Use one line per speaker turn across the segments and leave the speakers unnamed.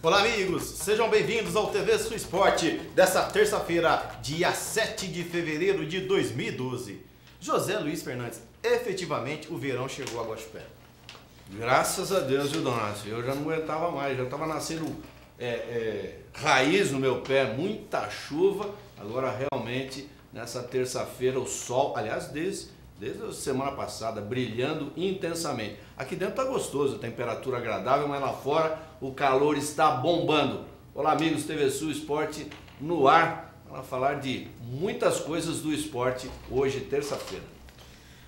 Olá amigos, sejam bem-vindos ao TV Sul Esporte dessa terça-feira, dia 7 de fevereiro de 2012. José Luiz Fernandes, efetivamente o verão chegou a Guaxupé.
Graças a Deus, viu, Donácio? Eu já não aguentava mais, já estava nascendo raiz no meu pé, muita chuva. Agora realmente, nessa terça-feira, o sol, aliás, desde a semana passada, brilhando intensamente. Aqui dentro tá gostoso, a temperatura agradável, mas lá fora o calor está bombando. Olá amigos, TV Sul Esporte no ar, para falar de muitas coisas do esporte hoje, terça-feira.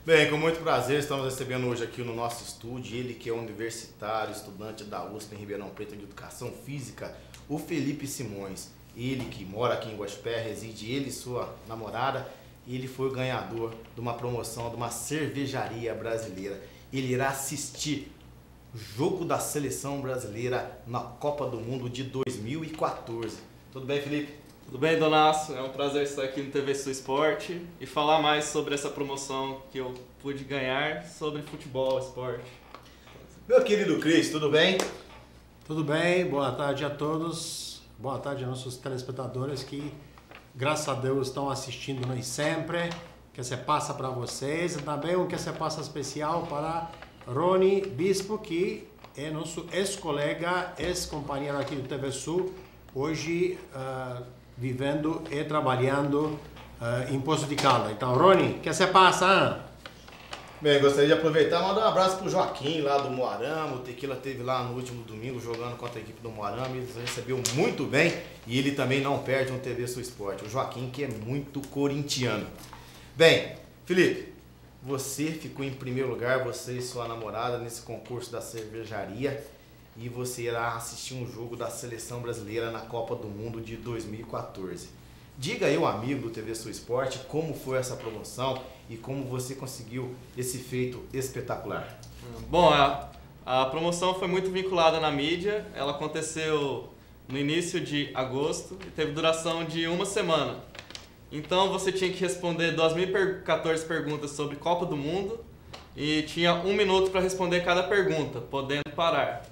Bem, com muito prazer, estamos recebendo hoje aqui no nosso estúdio, ele que é universitário, estudante da USP em Ribeirão Preto de Educação Física, o Felipe Simões. Ele que mora aqui em Guaxupé, reside ele e sua namorada. Ele foi o ganhador de uma promoção de uma cervejaria brasileira. Ele irá assistir o jogo da seleção brasileira na Copa do Mundo de 2014. Tudo bem, Felipe?
Tudo bem, Donácio? É um prazer estar aqui no TV Sul Esporte e falar mais sobre essa promoção que eu pude ganhar sobre futebol, esporte.
Meu querido Cris, tudo bem?
Tudo bem, boa tarde a todos. Boa tarde aos nossos telespectadores que, graças a Deus, estão assistindo nós sempre. Que se passa para vocês. E também um que se passa especial para Rony Bispo, que é nosso ex-colega, ex-companheiro aqui do TV Sul, hoje vivendo e trabalhando em Poço de Caldas. Então, Rony, que se passa?
Bem, gostaria de aproveitar e mandar um abraço pro Joaquim lá do Moarama. O Tequila esteve lá no último domingo jogando contra a equipe do Moarama. Ele recebeu muito bem e ele também não perde um TV Sul Esporte. O Joaquim, que é muito corintiano. Bem, Felipe, você ficou em primeiro lugar, você e sua namorada, nesse concurso da cervejaria, e você irá assistir um jogo da seleção brasileira na Copa do Mundo de 2014. Diga aí, o amigo do TV Sul Esporte, como foi essa promoção e como você conseguiu esse feito espetacular.
Bom, a promoção foi muito vinculada na mídia, ela aconteceu no início de agosto e teve duração de uma semana. Então você tinha que responder 2.014 perguntas sobre Copa do Mundo e tinha 1 minuto para responder cada pergunta, podendo parar.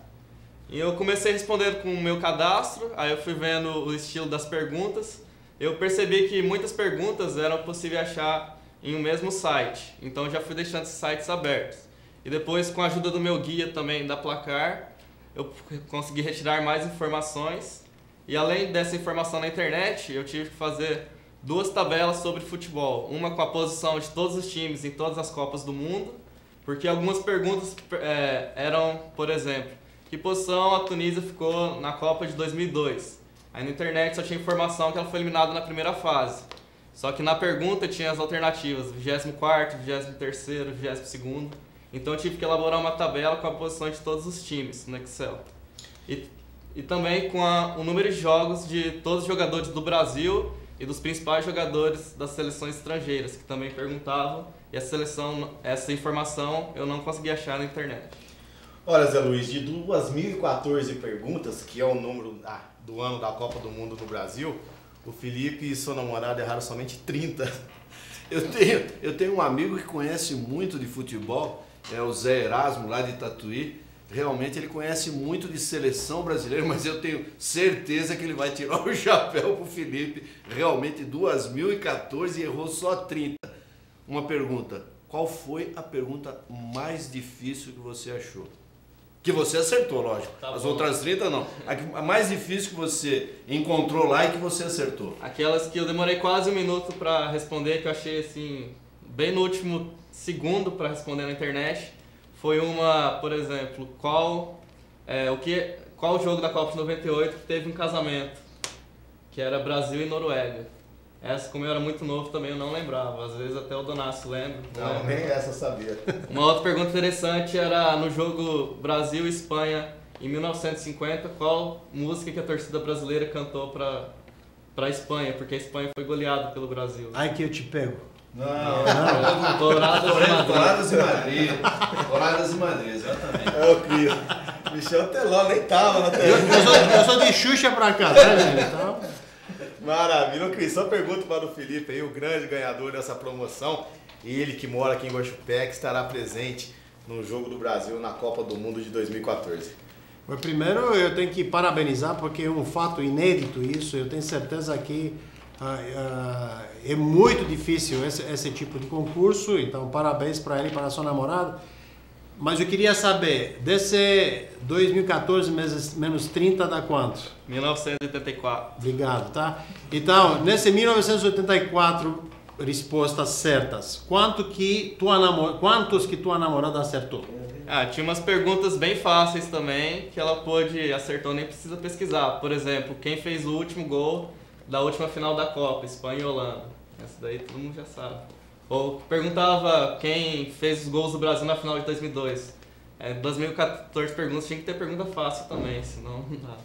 E eu comecei respondendo com o meu cadastro, aí eu fui vendo o estilo das perguntas. Eu percebi que muitas perguntas eram possível achar em um mesmo site, então já fui deixando esses sites abertos. E depois, com a ajuda do meu guia também da Placar, eu consegui retirar mais informações. E além dessa informação na internet, eu tive que fazer 2 tabelas sobre futebol, uma com a posição de todos os times em todas as Copas do Mundo, porque algumas perguntas eram, por exemplo, que posição a Tunísia ficou na Copa de 2002? Aí na internet só tinha informação que ela foi eliminada na primeira fase, só que na pergunta tinha as alternativas, 24º, 23º, 22º, então eu tive que elaborar uma tabela com a posição de todos os times no Excel. E também com o número de jogos de todos os jogadores do Brasil e dos principais jogadores das seleções estrangeiras, que também perguntavam, e essa informação eu não consegui achar na internet.
Olha, Zé Luiz, de 2.014 perguntas, que é o número do ano da Copa do Mundo no Brasil, o Felipe e sua namorada erraram somente 30.
Eu tenho um amigo que conhece muito de futebol, é o Zé Erasmo, lá de Tatuí. Realmente ele conhece muito de seleção brasileira, mas eu tenho certeza que ele vai tirar o chapéu pro Felipe. Realmente 2.014 e errou só 30. Uma pergunta, qual foi a pergunta mais difícil que você achou? Que você acertou, lógico.
Tá
As
bom.
outras 30 não. A mais difícil que você encontrou lá e que você acertou.
Aquelas que eu demorei quase 1 minuto para responder, que eu achei assim, bem no último segundo para responder na internet. Foi uma, por exemplo, qual jogo da Copa de 98 que teve um casamento, que era Brasil e Noruega. Essa, como eu era muito novo, também eu não lembrava. Às vezes até o Donácio lembra.
Não, nem essa eu sabia.
Uma outra pergunta interessante era no jogo Brasil e Espanha em 1950, qual música que a torcida brasileira cantou para a Espanha, porque a Espanha foi goleada pelo Brasil.
Ai que eu te pego.
Não.
Douradas
e Madrid. Douradas e Madrid, exatamente.
É o Cris. Michel Teló nem tava na tela.
Eu sou de Xuxa pra cá, né, gente? Então...
Maravilha, Cris. Só pergunto para o Felipe aí, o grande ganhador dessa promoção. Ele que mora aqui em Guaxupé, que estará presente no Jogo do Brasil na Copa do Mundo de 2014.
Primeiro, eu tenho que parabenizar, porque é um fato inédito isso. Eu tenho certeza que é muito difícil esse tipo de concurso. Então, parabéns para ele e para a sua namorada. Mas eu queria saber, desse 2014 menos 30 dá quanto?
1984.
Obrigado, tá? Então, nesse 1984 respostas certas, quantos que tua namorada acertou?
Tinha umas perguntas bem fáceis também, que ela acertou, nem precisa pesquisar. Por exemplo, quem fez o último gol da última final da Copa, Espanha e Holanda? Essa daí todo mundo já sabe. Ou perguntava quem fez os gols do Brasil na final de 2002. 2014 perguntas, tinha que ter pergunta fácil também, senão não dá.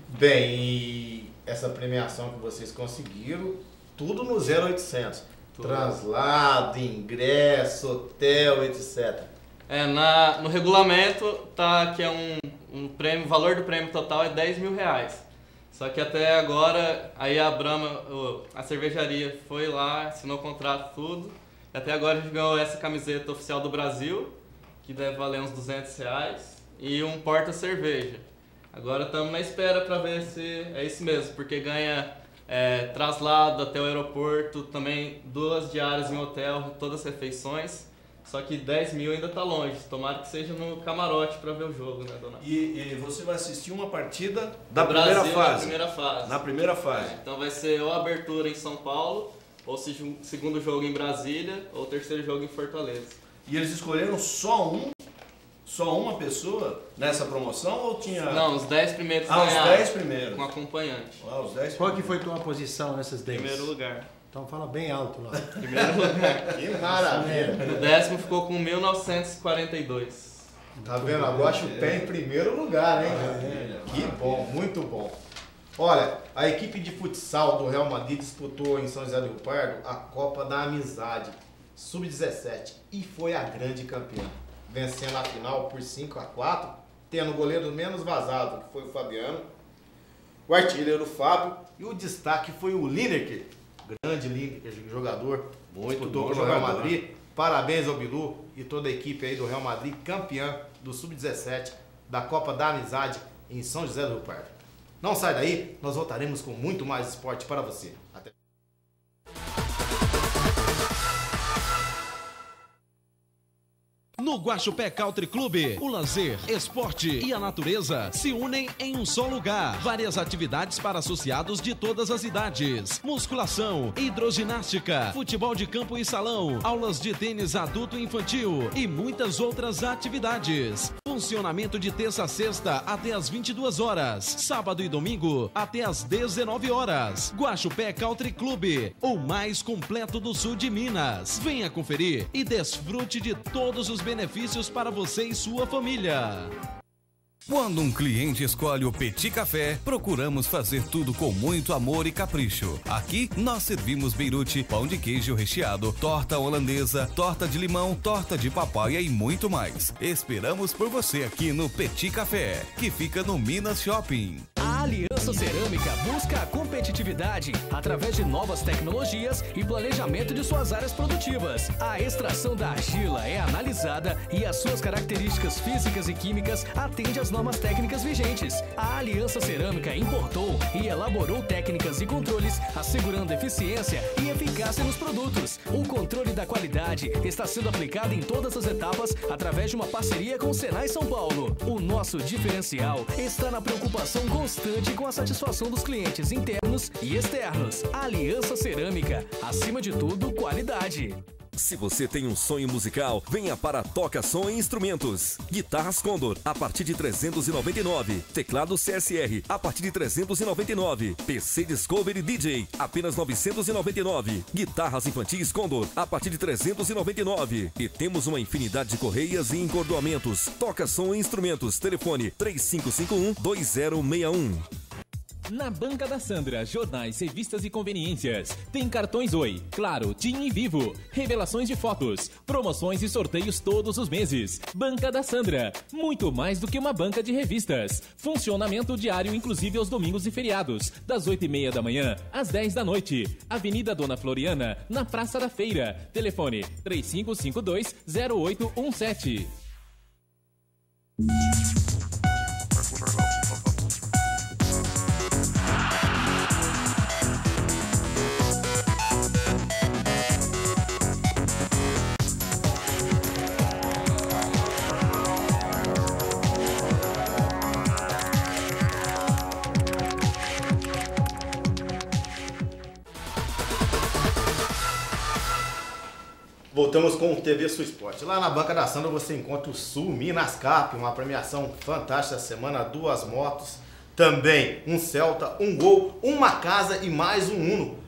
Bem, e essa premiação que vocês conseguiram, tudo no 0800. Tudo. Translado, ingresso, hotel, etc.
No regulamento tá que é um prêmio, o valor do prêmio total é R$10 mil. Só que até agora, aí a Brahma, a cervejaria, foi lá, assinou o contrato, tudo. E até agora a gente ganhou essa camiseta oficial do Brasil, que deve valer uns R$200, e um porta-cerveja. Agora estamos na espera para ver se é isso mesmo, porque ganha traslado até o aeroporto, também 2 diárias em hotel, todas as refeições. Só que 10 mil ainda está longe. Tomara que seja no camarote para ver o jogo, né, Donato?
E você vai assistir uma partida da primeira fase?
Na primeira fase.
Na primeira fase.
Então vai ser ou a abertura em São Paulo, ou segundo jogo em Brasília, ou terceiro jogo em Fortaleza.
E eles escolheram só uma pessoa nessa promoção ou tinha...
Não, os 10 primeiros ganharam.
Os 10 primeiros.
Com acompanhante.
Os 10
Qual que foi tua posição nesses 10?
Primeiro lugar.
Então fala bem alto lá.
Primeiro lugar.
Que maravilha.
O 10º ficou com 1942.
Tá vendo? Agora chutei em primeiro lugar, hein? Que bom, muito bom. Olha, a equipe de futsal do Real Madrid disputou em São José do Rio Pardo a Copa da Amizade Sub-17 e foi a grande campeã, vencendo a final por 5-4, tendo o goleiro menos vazado, que foi o Fabiano, o artilheiro Fábio, e o destaque foi o Lineker, grande Lineker, jogador,
muito
disputou
bom
com o Real
jogador.
Madrid. Parabéns ao Bilu e toda a equipe aí do Real Madrid, campeã do Sub-17 da Copa da Amizade em São José do Rio Pardo. Não sai daí, nós voltaremos com muito mais esporte para você. Até.
No Guaxupé Country Club, o lazer, esporte e a natureza se unem em um só lugar. Várias atividades para associados de todas as idades. Musculação, hidroginástica, futebol de campo e salão, aulas de tênis adulto e infantil e muitas outras atividades. Funcionamento de terça a sexta até às 22 horas. Sábado e domingo até às 19 horas. Guaxupé Country Club, o mais completo do sul de Minas. Venha conferir e desfrute de todos os benefícios para você e sua família.
Quando um cliente escolhe o Petit Café, procuramos fazer tudo com muito amor e capricho. Aqui, nós servimos beirute, pão de queijo recheado, torta holandesa, torta de limão, torta de papaya e muito mais. Esperamos por você aqui no Petit Café, que fica no Minas Shopping.
A Aliança Cerâmica busca a competitividade através de novas tecnologias e planejamento de suas áreas produtivas. A extração da argila é analisada e as suas características físicas e químicas atendem às normas técnicas vigentes. A Aliança Cerâmica importou e elaborou técnicas e controles assegurando eficiência e eficácia nos produtos. O controle da qualidade está sendo aplicado em todas as etapas através de uma parceria com o Senai São Paulo. O nosso diferencial está na preocupação constante com a satisfação dos clientes internos e externos. Aliança Cerâmica, acima de tudo, qualidade.
Se você tem um sonho musical, venha para Toca Som e Instrumentos. Guitarras Condor, a partir de 399. Teclado CSR, a partir de 399. PC Discovery DJ, apenas 999. Guitarras infantis Condor, a partir de 399. E temos uma infinidade de correias e encordoamentos. Toca Som e Instrumentos, telefone 3551-2061.
Na Banca da Sandra, jornais, revistas e conveniências. Tem cartões Oi, Claro, TIM e Vivo. Revelações de fotos, promoções e sorteios todos os meses. Banca da Sandra, muito mais do que uma banca de revistas. Funcionamento diário, inclusive aos domingos e feriados, das 8h30 da manhã às 10 da noite. Avenida Dona Floriana, na Praça da Feira. Telefone 3552-0817.
Voltamos com o TV Sul Esporte. Lá na Banca da Sandra você encontra o Sul Minas Cap, uma premiação fantástica essa semana, 2 motos, também um Celta, um Gol, uma casa e mais um Uno.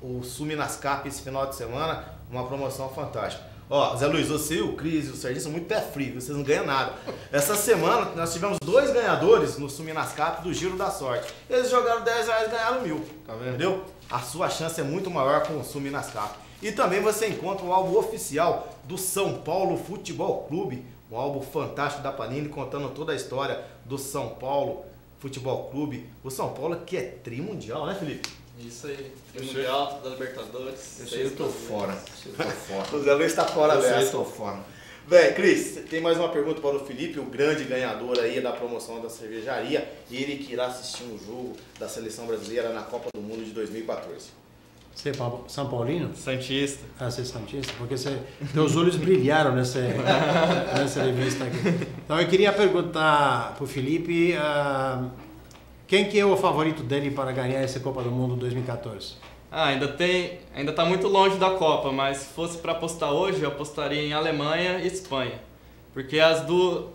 O Sul Minas Cap esse final de semana, uma promoção fantástica. Ó, Zé Luiz, você e o Cris e o Serginho são muito pé frio, vocês não ganham nada. Essa semana nós tivemos 2 ganhadores no Sul Minas Cap do Giro da Sorte. Eles jogaram R$10 e ganharam 1.000, tá vendo? Entendeu? A sua chance é muito maior com o Sul Minas Cap. E também você encontra o álbum oficial do São Paulo Futebol Clube, um álbum fantástico da Panini, contando toda a história do São Paulo Futebol Clube. O São Paulo que é trimundial, né, Felipe?
Isso aí, Mundial da Libertadores.
Esse aí eu tô fora.
O Zé Luiz tá fora dessa.
Esse aí eu tô fora.
Véi, Cris, tem mais uma pergunta para o Felipe, o grande ganhador aí da promoção da cervejaria, ele que irá assistir um jogo da Seleção Brasileira na Copa do Mundo de 2014.
Você é São Paulino?
Santista.
Ah, você é Santista? Porque teus olhos brilharam nessa revista aqui. Então eu queria perguntar para o Felipe, quem que é o favorito dele para ganhar essa Copa do Mundo 2014?
Ainda tá muito longe da Copa, mas se fosse para apostar hoje, eu apostaria em Alemanha e Espanha. Porque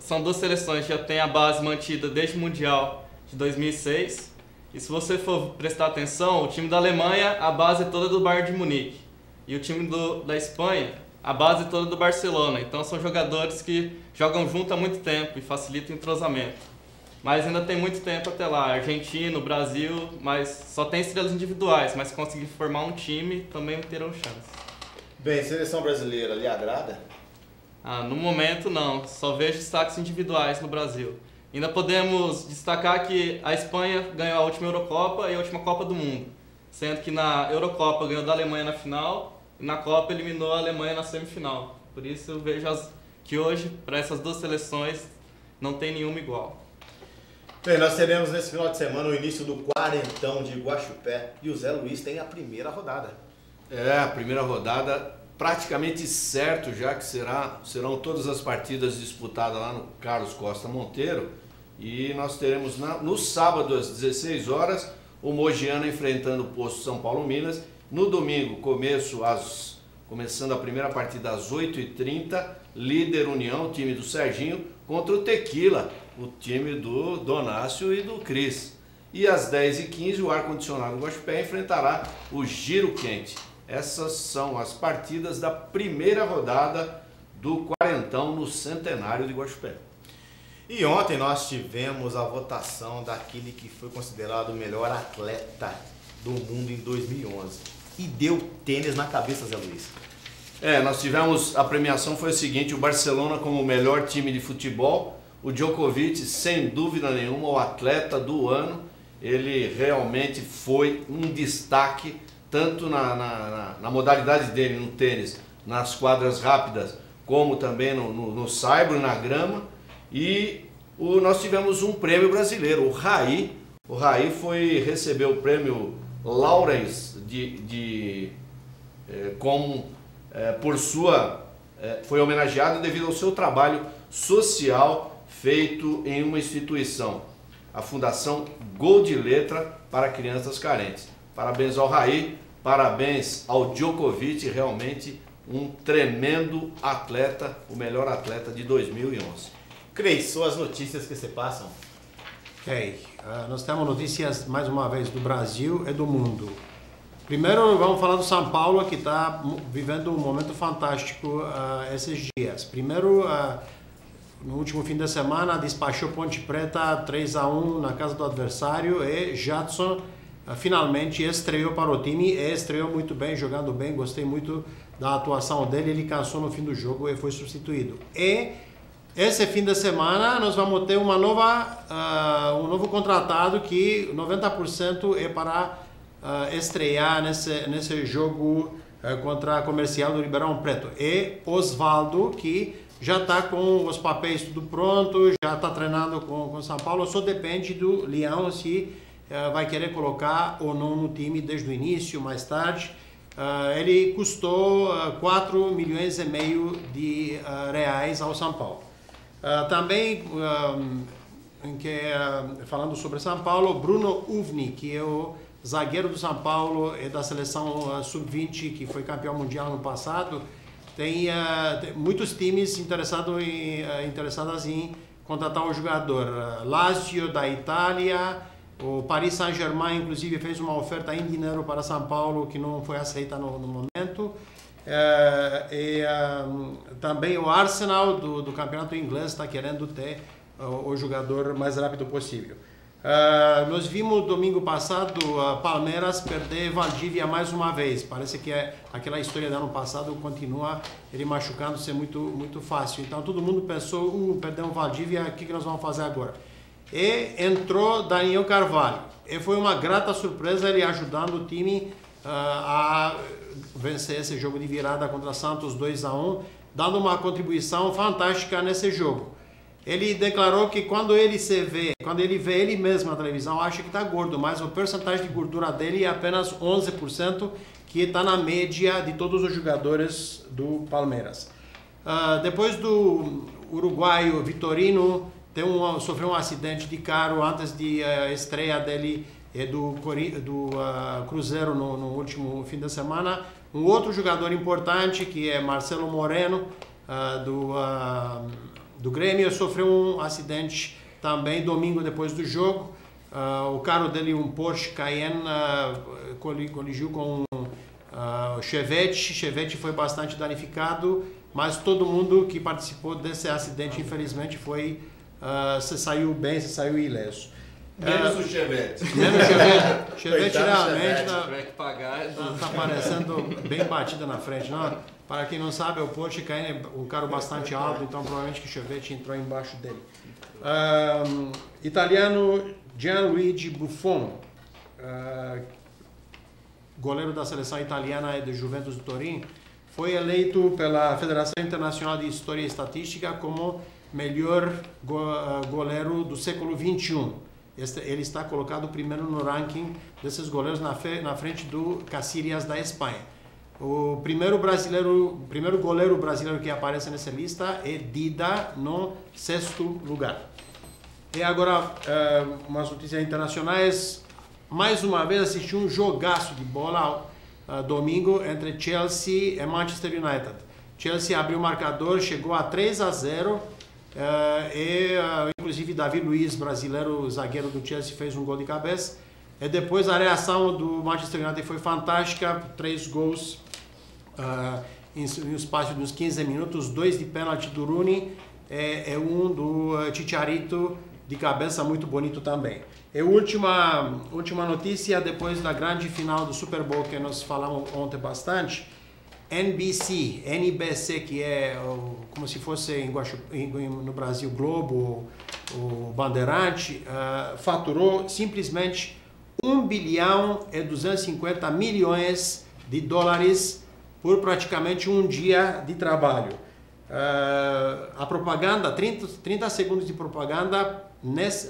são 2 seleções que já têm a base mantida desde o Mundial de 2006. E se você for prestar atenção, o time da Alemanha, a base é toda do Bayern de Munique. E o time da Espanha, a base é toda do Barcelona. Então são jogadores que jogam junto há muito tempo e facilitam o entrosamento. Mas ainda tem muito tempo até lá. Argentina, Brasil, mas só tem estrelas individuais. Mas se conseguir formar um time, também terão chance.
Bem, seleção brasileira lhe agrada?
No momento não. Só vejo destaques individuais no Brasil. Ainda podemos destacar que a Espanha ganhou a última Eurocopa e a última Copa do Mundo. Sendo que na Eurocopa ganhou da Alemanha na final e na Copa eliminou a Alemanha na semifinal. Por isso eu vejo que hoje, para essas 2 seleções, não tem nenhuma igual.
Bem, nós teremos nesse final de semana o início do Quarentão de Guaxupé e o Zé Luiz tem a primeira rodada.
A primeira rodada praticamente certo já que serão todas as partidas disputadas lá no Carlos Costa Monteiro. E nós teremos no sábado às 16 horas o Mogiana enfrentando o Poço São Paulo Minas. No domingo, começando a primeira partida às 8h30, Líder União, o time do Serginho, contra o Tequila, o time do Donácio e do Cris. E às 10h15 o ar-condicionado Guaxupé enfrentará o Giro Quente. Essas são as partidas da primeira rodada do Quarentão no Centenário de Guaxupé.
E ontem nós tivemos a votação daquele que foi considerado o melhor atleta do mundo em 2011. E deu tênis na cabeça, Zé Luiz.
Nós tivemos, a premiação foi a seguinte, o Barcelona como o melhor time de futebol, o Djokovic, sem dúvida nenhuma, o atleta do ano. Ele realmente foi um destaque, tanto na modalidade dele, no tênis, nas quadras rápidas, como também no saibro, na grama. E nós tivemos um prêmio brasileiro, o Raí. O Raí recebeu o prêmio Lawrence foi homenageado devido ao seu trabalho social feito em uma instituição, a Fundação Gol de Letra para Crianças Carentes. Parabéns ao Raí, parabéns ao Djokovic, realmente um tremendo atleta, o melhor atleta de 2011.
Cris, suas notícias que você passam?
Ok, nós temos notícias mais uma vez do Brasil e do mundo. Primeiro vamos falar do São Paulo, que está vivendo um momento fantástico esses dias. Primeiro, no último fim de semana, despachou Ponte Preta 3-1 na casa do adversário e Jadson finalmente estreou para o time e estreou muito bem, jogando bem, gostei muito da atuação dele, ele cansou no fim do jogo e foi substituído. E esse fim de semana nós vamos ter um novo contratado que 90% é para estrear nesse jogo contra a Comercial do Ribeirão Preto. E Osvaldo, que já está com os papéis tudo pronto, já está treinando com São Paulo, só depende do Leão se vai querer colocar ou não no time desde o início, mais tarde. Ele custou 4,5 milhões de reais ao São Paulo. Também, falando sobre São Paulo, Bruno Uvni, que é o zagueiro do São Paulo e da seleção sub-20, que foi campeão mundial no passado, tem muitos times interessados em contratar o jogador. Lazio da Itália, o Paris Saint-Germain inclusive fez uma oferta em dinheiro para São Paulo que não foi aceita no momento. Também o Arsenal do campeonato inglês está querendo ter o jogador mais rápido possível. Nós vimos domingo passado Palmeiras perder Valdívia mais uma vez. Parece que aquela história do ano passado continua, ele machucando-se muito fácil. Então todo mundo pensou, perdemos Valdívia, o que nós vamos fazer agora? E entrou Daniel Carvalho. E foi uma grata surpresa ele ajudando o time a vencer esse jogo de virada contra Santos 2-1, dando uma contribuição fantástica nesse jogo. Ele declarou que quando ele vê ele mesmo na televisão, acha que está gordo, mas o percentagem de gordura dele é apenas 11%, que está na média de todos os jogadores do Palmeiras. Depois do uruguaio Vitorino sofreu um acidente de carro antes da estreia dele do Cruzeiro no último fim de semana. Um outro jogador importante, que é Marcelo Moreno, do Grêmio, sofreu um acidente também domingo depois do jogo. O carro dele, um Porsche Cayenne, colidiu com o Chevette foi bastante danificado, mas todo mundo que participou desse acidente, infelizmente, se saiu bem, se saiu ileso.
Menos o Chevette.
Menos o Chevette. Chevette realmente
está
parecendo bem batida na frente. Não, para quem não sabe, o Porsche Cayenne é um carro bastante alto, então provavelmente que o Chevette entrou embaixo dele. Italiano Gianluigi Buffon, goleiro da seleção italiana e do Juventus do Turim, foi eleito pela Federação Internacional de História e Estatística como melhor goleiro do século XXI. Ele está colocado primeiro no ranking desses goleiros na frente do Casillas da Espanha. O primeiro goleiro brasileiro que aparece nessa lista é Dida, no 6º lugar. E agora, umas notícias internacionais. Mais uma vez assisti um jogaço de bola domingo entre Chelsea e Manchester United. Chelsea abriu o marcador, chegou a 3-0. Inclusive Davi Luiz, brasileiro, zagueiro do Chelsea, fez um gol de cabeça. E depois a reação do Manchester United foi fantástica, 3 gols em um espaço de uns 15 minutos, 2 de pênalti do Rooney e um do Chicharito de cabeça, muito bonito também. E última notícia, depois da grande final do Super Bowl que nós falamos ontem bastante, NBC, que é como se fosse no Brasil Globo, o Bandeirante, faturou simplesmente 1 bilhão e 250 milhões de dólares por praticamente um dia de trabalho. A propaganda, 30 segundos de propaganda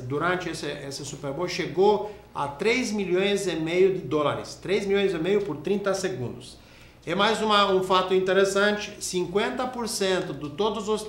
durante esse Super Bowl chegou a 3 milhões e meio de dólares. 3 milhões e meio por 30 segundos. E mais um fato interessante, 50% de todas as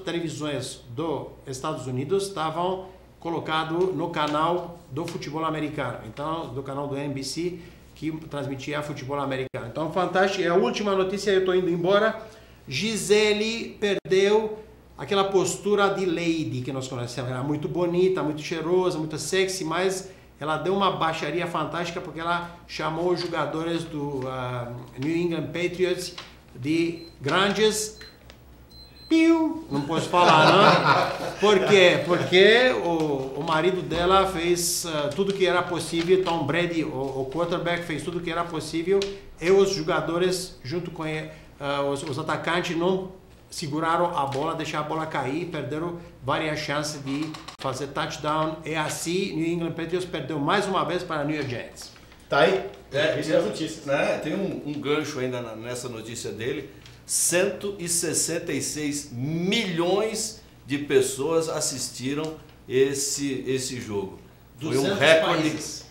televisões dos Estados Unidos estavam colocados no canal do futebol americano, então do canal do NBC, que transmitia futebol americano. Então, fantástico. E a última notícia, eu estou indo embora. Gisele perdeu aquela postura de lady que nós conhecemos. Ela era muito bonita, muito cheirosa, muito sexy, mas ela deu uma baixaria fantástica porque ela chamou os jogadores do New England Patriots de grandes... Não posso falar, não? Por quê? Porque o marido dela fez tudo que era possível, Tom Brady, o quarterback, fez tudo que era possível, e os jogadores, junto com os atacantes, não seguraram a bola, deixaram a bola cair, perderam várias chances de fazer touchdown, e assim New England Patriots perdeu mais uma vez para New York Giants.
Tá aí? Isso é as notícias.
Tem um gancho ainda nessa notícia dele. 166 milhões de pessoas assistiram esse jogo.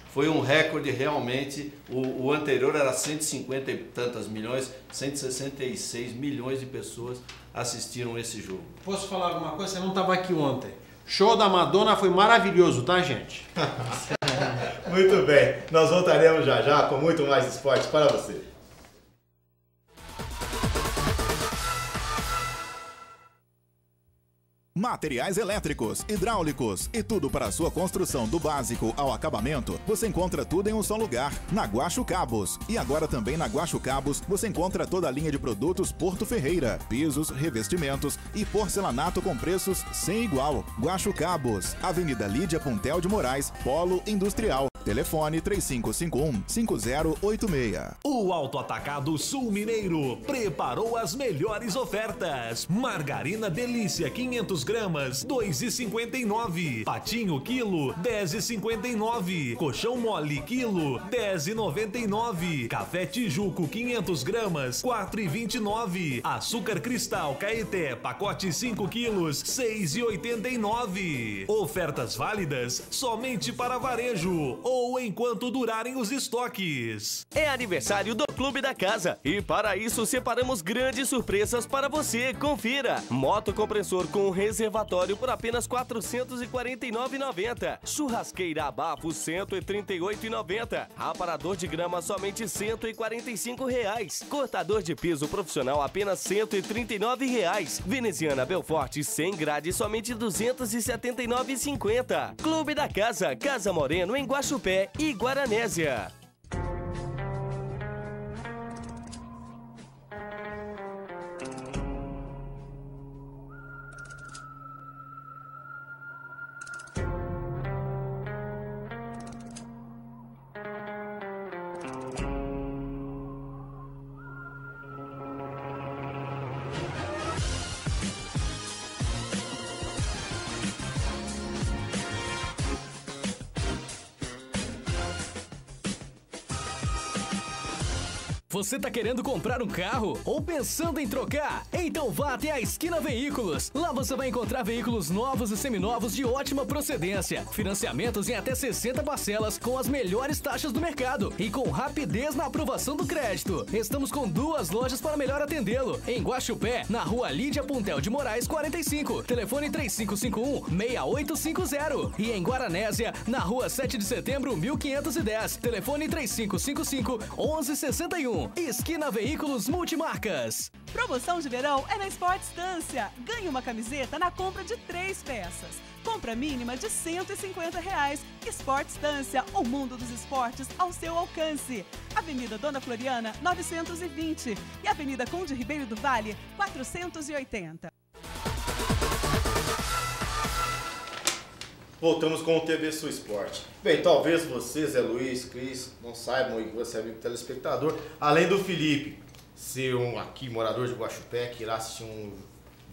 Foi um recorde realmente. O anterior era 150 e tantas milhões, 166 milhões de pessoas assistiram esse jogo.
Posso falar alguma coisa? Você não estava aqui ontem. Show da Madonna foi maravilhoso, tá, gente?
Muito bem. Nós voltaremos já com muito mais esportes para você.
Materiais elétricos, hidráulicos e tudo para a sua construção do básico ao acabamento, você encontra tudo em um só lugar, na Guacho Cabos. E agora também na Guacho Cabos você encontra toda a linha de produtos Porto Ferreira, pisos, revestimentos e porcelanato com preços sem igual. Guacho Cabos, Avenida Lídia Puntel de Moraes, Polo Industrial. Telefone 3551-5086.
O Auto Atacado Sul Mineiro preparou as melhores ofertas. Margarina Delícia 500 gramas, 2,59. Patinho quilo, 10,59. Colchão mole quilo, 10,99. Café Tijuco 500 gramas, 4,29. Açúcar Cristal Caeté, pacote 5 quilos, 6,89. Ofertas válidas somente para varejo ou enquanto durarem os estoques.
É aniversário do Clube da Casa e para isso separamos grandes surpresas para você. Confira: moto compressor com reservatório por apenas R$ 449,90. Churrasqueira abafo R$ 138,90. Aparador de grama somente R$ 145. Cortador de piso profissional apenas R$ 139. Veneziana Belfort 100 grades somente R$ 279,50. Clube da Casa, Casa Moreno em Guaxupé e Guaranésia.
Você tá querendo comprar um carro ou pensando em trocar? Então vá até a Esquina Veículos. Lá você vai encontrar veículos novos e seminovos de ótima procedência, financiamentos em até 60 parcelas com as melhores taxas do mercado e com rapidez na aprovação do crédito. Estamos com 2 lojas para melhor atendê-lo. Em Guaxupé, na Rua Lídia Puntel de Moraes 45, telefone 3551-6850. E em Guaranésia, na Rua 7 de Setembro 1510, telefone 3555-1161. Esquina Veículos Multimarcas.
Promoção de verão é na Sport Estância. Ganhe uma camiseta na compra de 3 peças. Compra mínima de R$ 150. Sport Estância, o mundo dos esportes ao seu alcance. Avenida Dona Floriana, 920 e Avenida Conde Ribeiro do Vale, 480.
Voltamos com o TV Sul Esporte. Bem, talvez você, Zé Luiz, Cris, não saibam e você é amigo telespectador, além do Felipe ser um aqui morador de Guaxupé, que irá assistir um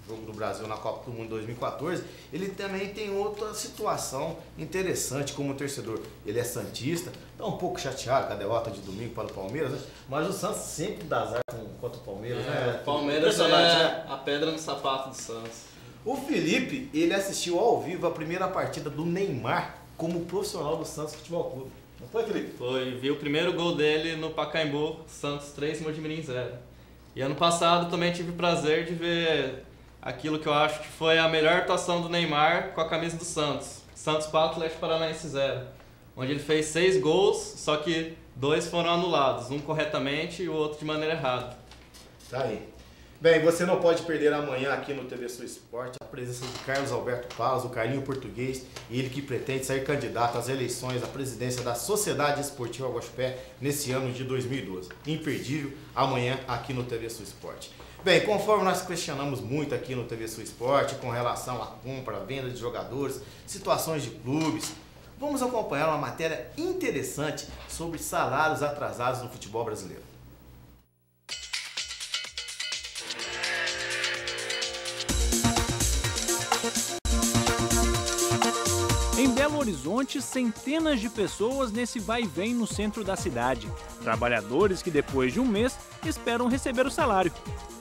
jogo do Brasil na Copa do Mundo 2014, ele também tem outra situação interessante como torcedor. Ele é santista, está um pouco chateado com a derrota de domingo para o Palmeiras, né? Mas o Santos sempre dá azar contra o Palmeiras, né?
O Palmeiras é a pedra no sapato do Santos.
O Felipe, ele assistiu ao vivo a primeira partida do Neymar como profissional do Santos Futebol Clube. Não foi, Felipe?
Foi, vi o primeiro gol dele no Pacaembu, Santos 3, Mojimirim 0. E ano passado também tive o prazer de ver aquilo que eu acho que foi a melhor atuação do Neymar com a camisa do Santos. Santos 4, Atlético Paranaense 0. Onde ele fez 6 gols, só que 2 foram anulados. Um corretamente e o outro de maneira errada.
Tá aí. Bem, você não pode perder amanhã aqui no TV Sul Esporte a presença de Carlos Alberto Paus, o Carlinho Português, ele que pretende ser candidato às eleições à presidência da Sociedade Esportiva Guaxupé nesse ano de 2012. Imperdível, amanhã aqui no TV Sul Esporte. Bem, conforme nós questionamos muito aqui no TV Sul Esporte com relação à compra, à venda de jogadores, situações de clubes, vamos acompanhar uma matéria interessante sobre salários atrasados no futebol brasileiro.
Em Belo Horizonte, centenas de pessoas nesse vai e vem no centro da cidade. Trabalhadores que depois de um mês esperam receber o salário.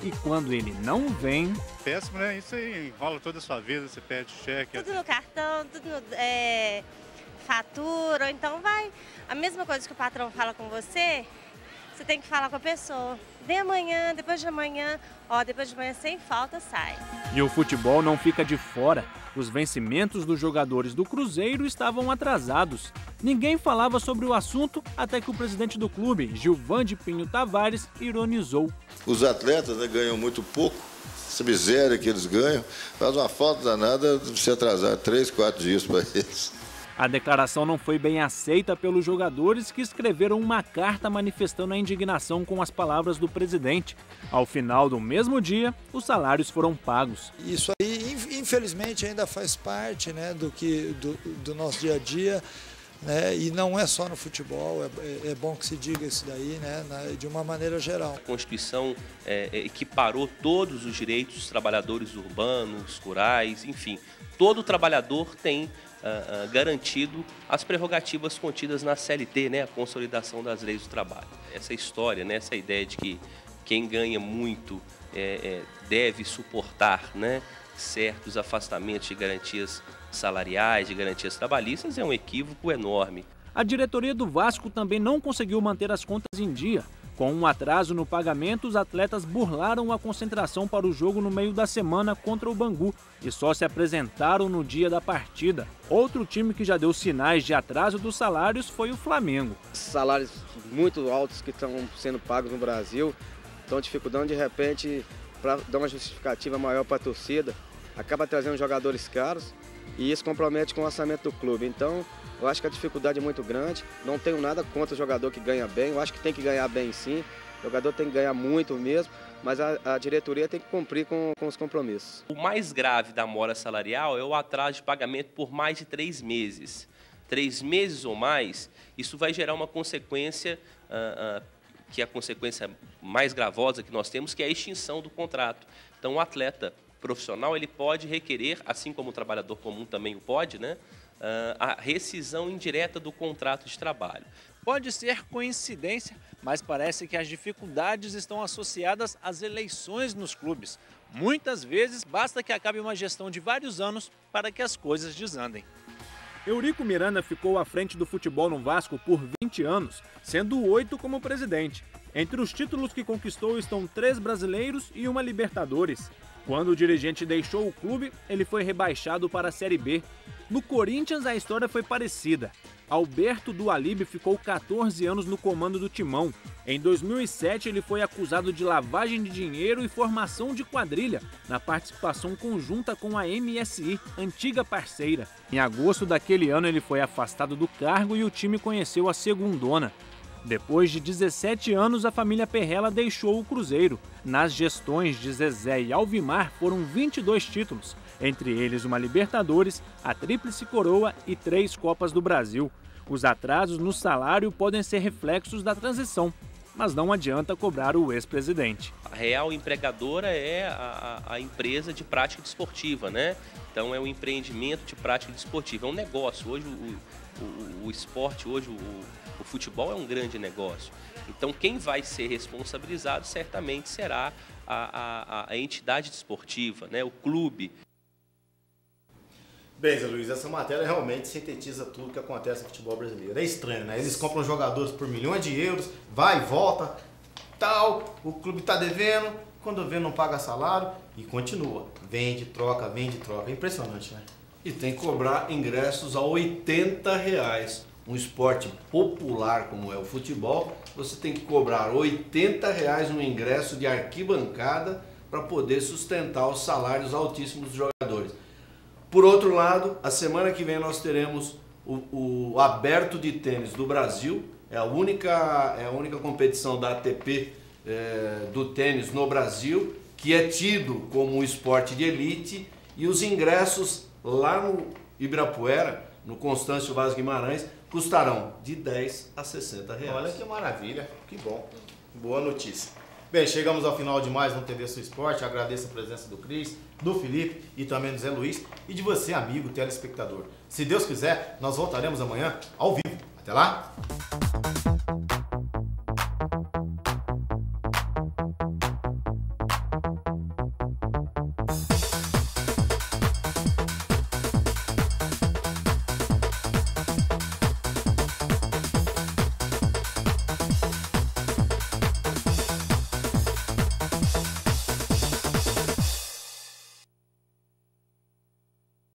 E quando ele não vem...
Péssimo, né? Isso aí enrola toda a sua vida, você pede cheque.
Tudo no cartão, tudo no fatura, ou então vai... A mesma coisa que o patrão fala com você, você tem que falar com a pessoa. Vem amanhã, depois de amanhã, depois de amanhã sem falta sai.
E o futebol não fica de fora. Os vencimentos dos jogadores do Cruzeiro estavam atrasados. Ninguém falava sobre o assunto até que o presidente do clube, Gilvande Pinho Tavares, ironizou.
Os atletas, né, ganham muito pouco, essa miséria que eles ganham, faz uma falta danada se atrasar 3, 4 dias para eles.
A declaração não foi bem aceita pelos jogadores, que escreveram uma carta manifestando a indignação com as palavras do presidente. Ao final do mesmo dia, os salários foram pagos.
Isso aí, infelizmente, ainda faz parte, né, do nosso dia a dia, né, e não é só no futebol, é bom que se diga isso daí, né, de uma maneira geral.
A Constituição equiparou todos os direitos dos trabalhadores urbanos, rurais, enfim, todo trabalhador tem garantido as prerrogativas contidas na CLT, né, a consolidação das leis do trabalho. Essa história, né, essa ideia de que quem ganha muito deve suportar, né, certos afastamentos de garantias salariais, de garantias trabalhistas, é um equívoco enorme.
A diretoria do Vasco também não conseguiu manter as contas em dia. Com um atraso no pagamento, os atletas burlaram a concentração para o jogo no meio da semana contra o Bangu e só se apresentaram no dia da partida. Outro time que já deu sinais de atraso dos salários foi o Flamengo.
Salários muito altos que estão sendo pagos no Brasil, estão dificultando de repente para dar uma justificativa maior para a torcida, acaba trazendo jogadores caros e isso compromete com o orçamento do clube. Então, eu acho que a dificuldade é muito grande, não tenho nada contra o jogador que ganha bem, eu acho que tem que ganhar bem sim, o jogador tem que ganhar muito mesmo, mas a diretoria tem que cumprir com os compromissos.
O mais grave da mora salarial é o atraso de pagamento por mais de 3 meses. 3 meses ou mais, isso vai gerar uma consequência, que é a consequência mais gravosa que nós temos, que é a extinção do contrato. Então, o atleta profissional ele pode requerer, assim como o trabalhador comum também o pode, né, a rescisão indireta do contrato de trabalho.
Pode ser coincidência, mas parece que as dificuldades estão associadas às eleições nos clubes. Muitas vezes basta que acabe uma gestão de vários anos para que as coisas desandem. Eurico Miranda ficou à frente do futebol no Vasco por 20 anos, sendo 8 como presidente. Entre os títulos que conquistou estão 3 brasileiros e uma Libertadores. Quando o dirigente deixou o clube, ele foi rebaixado para a Série B. No Corinthians, a história foi parecida. Alberto Dualib ficou 14 anos no comando do timão. Em 2007, ele foi acusado de lavagem de dinheiro e formação de quadrilha, na participação conjunta com a MSI, antiga parceira. Em agosto daquele ano, ele foi afastado do cargo e o time conheceu a segundona. Depois de 17 anos, a família Perrella deixou o Cruzeiro. Nas gestões de Zezé e Alvimar foram 22 títulos, entre eles uma Libertadores, a Tríplice Coroa e 3 Copas do Brasil. Os atrasos no salário podem ser reflexos da transição, mas não adianta cobrar o ex-presidente.
A real empregadora é a empresa de prática desportiva, né? Então é um empreendimento de prática desportiva, é um negócio. Hoje o esporte, hoje o futebol é um grande negócio. Então quem vai ser responsabilizado certamente será a entidade desportiva, né? O clube.
Bem, Zé Luiz, essa matéria realmente sintetiza tudo que acontece no futebol brasileiro. É estranho, né? Eles compram jogadores por milhões de euros, vai e volta, tal, o clube tá devendo, quando vê não paga salário e continua. Vende, troca, é impressionante, né?
E tem que cobrar ingressos a R$80. Um esporte popular como é o futebol, você tem que cobrar R$80 no ingresso de arquibancada para poder sustentar os salários altíssimos dos jogadores. Por outro lado, a semana que vem nós teremos o Aberto de Tênis do Brasil, é a única competição da ATP do tênis no Brasil, que é tido como um esporte de elite, e os ingressos lá no Ibirapuera, no Constâncio Vaz Guimarães, custarão de R$10 a R$60.
Olha que maravilha, que bom, boa notícia. Bem, chegamos ao final de mais um TV Sul Esporte. Agradeço a presença do Cris, do Felipe e também do Zé Luiz e de você, amigo telespectador. Se Deus quiser, nós voltaremos amanhã ao vivo. Até lá!